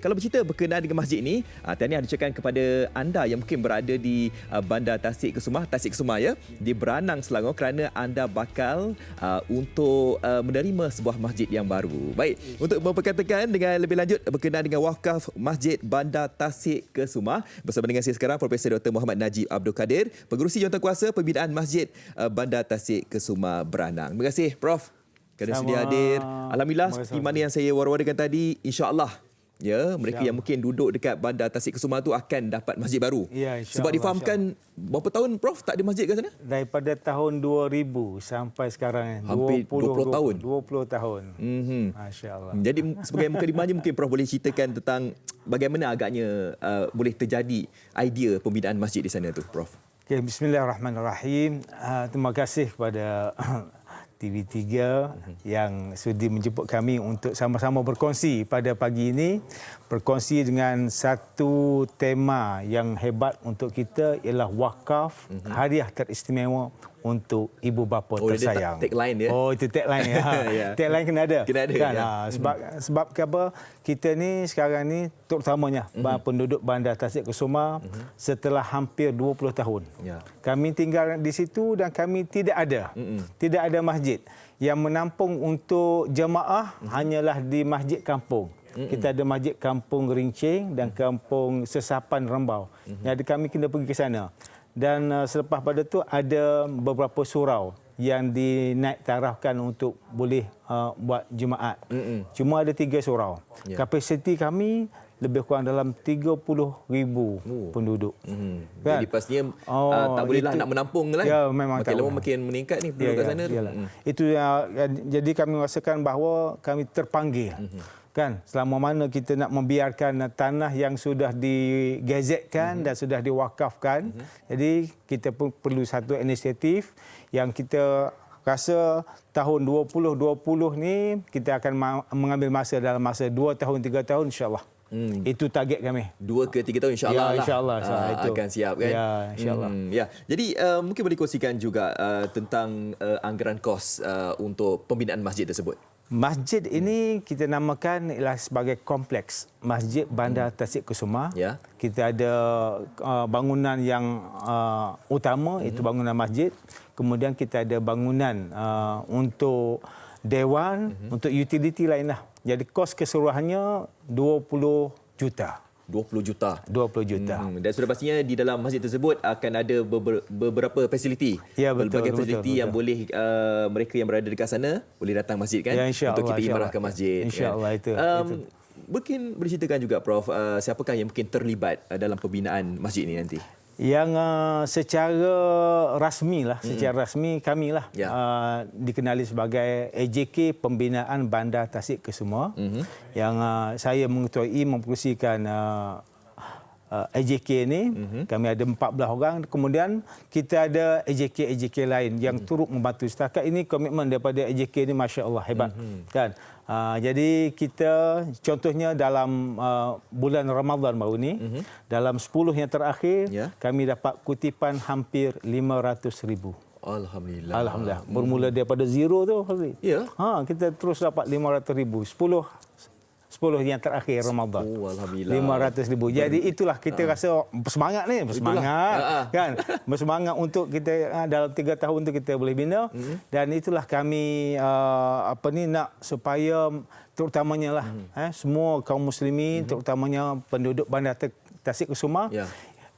kalau bercerita berkenaan dengan masjid ni, Tahniah diucapkan kepada anda yang mungkin berada di Bandar Tasik Kesumah ya, di Beranang, Selangor, kerana anda bakal untuk menerima sebuah masjid yang baru. Baik, untuk memperkatakan dengan lebih lanjut berkenaan dengan wakaf Masjid Bandar Tasik Kesumah, bersama dengan saya sekarang Profesor Dr. Muhammad Najib Abdul Kadir, Pengerusi Jawatankuasa Pembinaan Masjid Bandar Tasik Kesumah Beranang. Terima kasih Prof kerana sedia hadir. Alhamdulillah, seperti mana yang saya war-warkan tadi, insya-Allah ya, mereka yang mungkin duduk dekat Bandar Tasik Kesumah tu akan dapat masjid baru. Ya, sebab difahamkan berapa tahun Prof tak ada masjid kat sana? Daripada tahun 2000 sampai sekarang hampir 20 tahun. 20 tahun. Masya-Allah. Jadi sebagai mukadimahnya mungkin Prof boleh ceritakan tentang bagaimana agaknya boleh terjadi idea pembinaan masjid di sana tu, Prof. Okay, bismillahirrahmanirrahim. Terima kasih kepada TV3 yang sudi menjemput kami untuk sama-sama berkongsi pada pagi ini. Berkongsi dengan satu tema yang hebat untuk kita ialah wakaf hadiah teristimewa untuk ibu bapa tersayang. Dia tagline dia. Oh, itu tagline ya. Yeah. Tagline kena ada. Kena ada. Kan? Ya. Sebab apa? Kita ni sekarang ni terutamanya penduduk Bandar Tasik Kesumah setelah hampir 20 tahun. Ya. Kami tinggal di situ dan kami tidak ada masjid. Yang menampung untuk jemaah hanyalah di masjid kampung. Kita ada masjid Kampung Rincing dan Kampung Sesapan Rembau. Jadi kami kena pergi ke sana. Dan selepas pada tu ada beberapa surau yang dinaik tarafkan untuk boleh buat jemaat. Cuma ada 3 surau. Kapasiti kami lebih kurang dalam 30,000 penduduk. Kan? Jadi pastinya tak bolehlah nak menampung lah. Ya, memang makin lama makin meningkat ni penduduk kat sana. Itu jadi kami rasakan bahawa kami terpanggil. Kan, selama mana kita nak membiarkan tanah yang sudah digazetkan dan sudah diwakafkan, jadi kita pun perlu satu inisiatif yang kita rasa tahun 2020 ni kita akan mengambil masa dalam masa 2 tahun 3 tahun insya-Allah. Itu target kami. 2 ke 3 tahun insya-Allah ya, insya-Allah itu akan siap kan. Ya, insya-Allah. Ya. Jadi mungkin boleh kongsikan juga tentang anggaran kos untuk pembinaan masjid tersebut. Masjid ini kita namakan ialah sebagai kompleks Masjid Bandar Tasik Kesumah. Ya. Kita ada bangunan yang utama, itu bangunan masjid. Kemudian kita ada bangunan untuk dewan, untuk utility lain lah. Jadi kos keseluruhannya 20 juta. 20 juta. 20 juta. Dan sudah pastinya di dalam masjid tersebut akan ada beberapa fasiliti. Ya, betul. Berbagai fasiliti yang boleh mereka yang berada dekat sana boleh datang masjid kan, ya, untuk kita imarahkan masjid. InsyaAllah kan? itu. Mungkin boleh ceritakan juga Prof, siapakah yang mungkin terlibat dalam pembinaan masjid ini nanti? Yang secara rasmi kami lah dikenali sebagai AJK Pembinaan Bandar Tasik Kesumah, yang saya mengetuai memperusikan AJK ini. Kami ada 14 orang. Kemudian kita ada AJK lain yang turut membantu. Setakat ini komitmen daripada AJK ini masya-Allah hebat. Kan? Jadi kita contohnya dalam bulan Ramadan baru ni, dalam 10 yang terakhir kami dapat kutipan hampir 500,000. Alhamdulillah. Bermula daripada zero tu. Ya. Kita terus dapat 500,000. 10 yang terakhir Ramadan. Oh, alhamdulillah. 500,000. Jadi itulah kita rasa bersemangat ni, kan? Bersemangat untuk kita dalam 3 tahun tu kita boleh bina, dan itulah kami nak supaya terutamanya lah semua kaum muslimin, terutamanya penduduk Bandar Tasik Kesumah,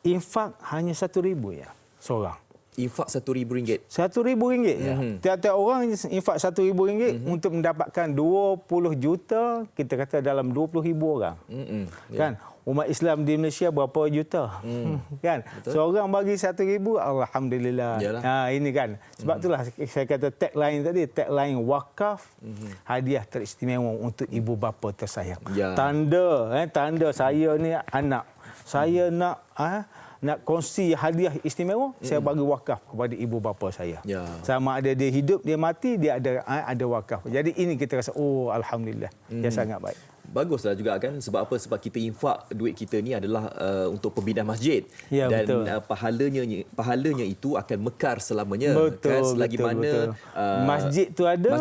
infak hanya 1,000 ya seorang. Infak RM1,000. RM1,000 ya. Tiap-tiap orang infak RM1,000 untuk mendapatkan 20 juta, kita kata dalam 20,000 orang. Kan? Umat Islam di Malaysia berapa juta? Kan? Betul? Seorang bagi RM1,000, alhamdulillah. Ini kan. Sebab itulah saya kata tagline tadi, tagline wakaf hadiah teristimewa untuk ibu bapa tersayang. Tanda saya ni anak. Saya nak kongsi hadiah istimewa, saya bagi wakaf kepada ibu bapa saya. Sama ada dia hidup, dia mati, dia ada wakaf. Jadi ini kita rasa, alhamdulillah. Dia sangat baik. Baguslah juga kan, sebab apa? Sebab kita infak duit kita ni adalah untuk pembinaan masjid. Ya, dan betul. Pahalanya itu akan mekar selamanya. Betul, kan? Selagi betul, mana betul. Masjid tu ada,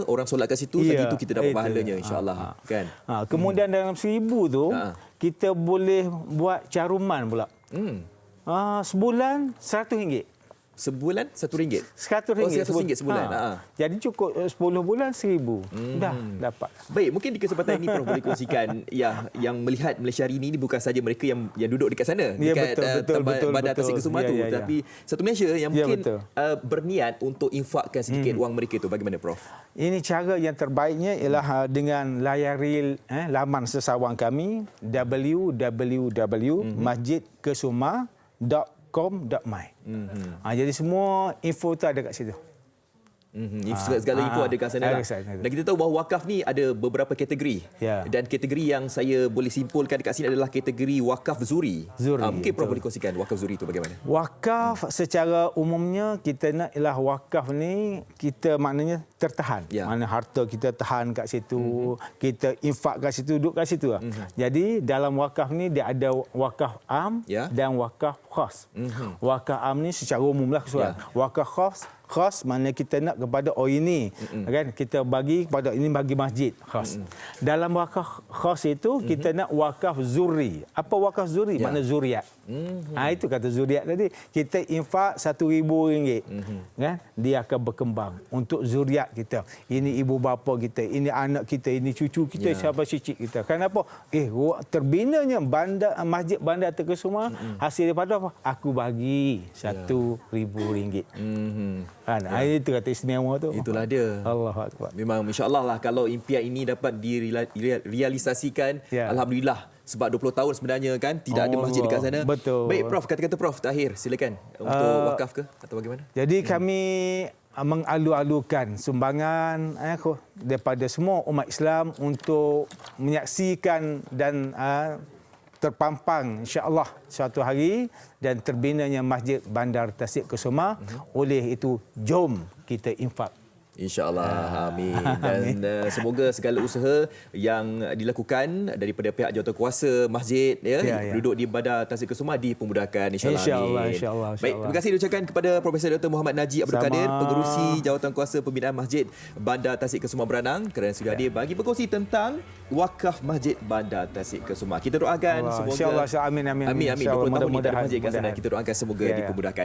orang solat kat situ, lagi itu kita dapat pahalanya, insya-Allah. Kan? Kemudian dalam 1000 tu kita boleh buat caruman pula. Sebulan RM100. Sebulan RM1. RM100. Oh, RM100 sebulan. Jadi cukup 10 bulan RM1,000. Dah dapat. Baik, mungkin di kesempatan ini Prof boleh kongsikan yang melihat Malaysia hari ini bukan saja mereka yang duduk dekat sana, dekat Bandar Tasik Kesumah tu, tapi satu Malaysia yang mungkin berniat untuk infakkan sedikit wang mereka tu. Bagaimana Prof? Ini cara yang terbaiknya ialah dengan layari laman sesawang kami www.masjidkesuma.com.my. Jadi semua info tu ada kat situ. Segala info ada kat sana. Dan kita tahu bahawa wakaf ni ada beberapa kategori. Dan kategori yang saya boleh simpulkan dekat sini adalah kategori wakaf zuri. Mungkin Prof boleh kongsikan wakaf zuri itu bagaimana? Wakaf secara umumnya kita nak ialah wakaf ni kita maknanya tertahan. Mana harta kita tahan kat situ, kita infak kat situ, duduk kat situ. Jadi dalam wakaf ni dia ada wakaf am dan wakaf khas. Wakaf am ni secara umumlah keseluruhan. Wakaf khas mana kita nak kepada ini kan, kita bagi kepada ini, bagi masjid khas. Dalam wakaf khas itu kita nak wakaf zuri. Apa wakaf zuri? Makna zuriat. Itu kata zuriat tadi. Kita infak RM1,000 kan, dia akan berkembang untuk zuriat kita. Ini ibu bapa kita, ini anak kita, ini cucu kita, siapa cicit kita. Kenapa? Terbinanya masjid Bandar Tasik Kesumah hasil daripada apa? Aku bagi RM1,000. Kan, itu kata istimewa tu. Itulah dia. Allahu Akbar. Memang insya-Allah lah kalau impian ini dapat direalisasikan, alhamdulillah. Sebab 20 tahun sebenarnya kan tidak ada masjid dekat sana. Betul. Baik Prof, kata-kata Prof terakhir silakan untuk wakaf ke atau bagaimana? Jadi kami mengalu-alukan sumbangan daripada semua umat Islam untuk menyaksikan dan terpampang insya-Allah suatu hari dan terbinanya Masjid Bandar Tasik Kesumah. Oleh itu jom kita infak. InsyaAllah. Amin. Dan semoga segala usaha yang dilakukan daripada pihak jawatankuasa masjid duduk di Bandar Tasik Kesumah dipermudahkan, insyaAllah. InsyaAllah. Baik, terima kasih diucapkan kepada Profesor Dr. Muhammad Najib Abdul Kadir, Pengerusi Jawatankuasa Pembinaan Masjid Bandar Tasik Kesumah Beranang, kerana sudah hadir bagi berkongsi tentang wakaf Masjid Bandar Tasik Kesumah. Kita doakan semoga insyaAllah. Amin. 20 tahun ini ada masjid kat sana. Kita doakan semoga dipermudahkan.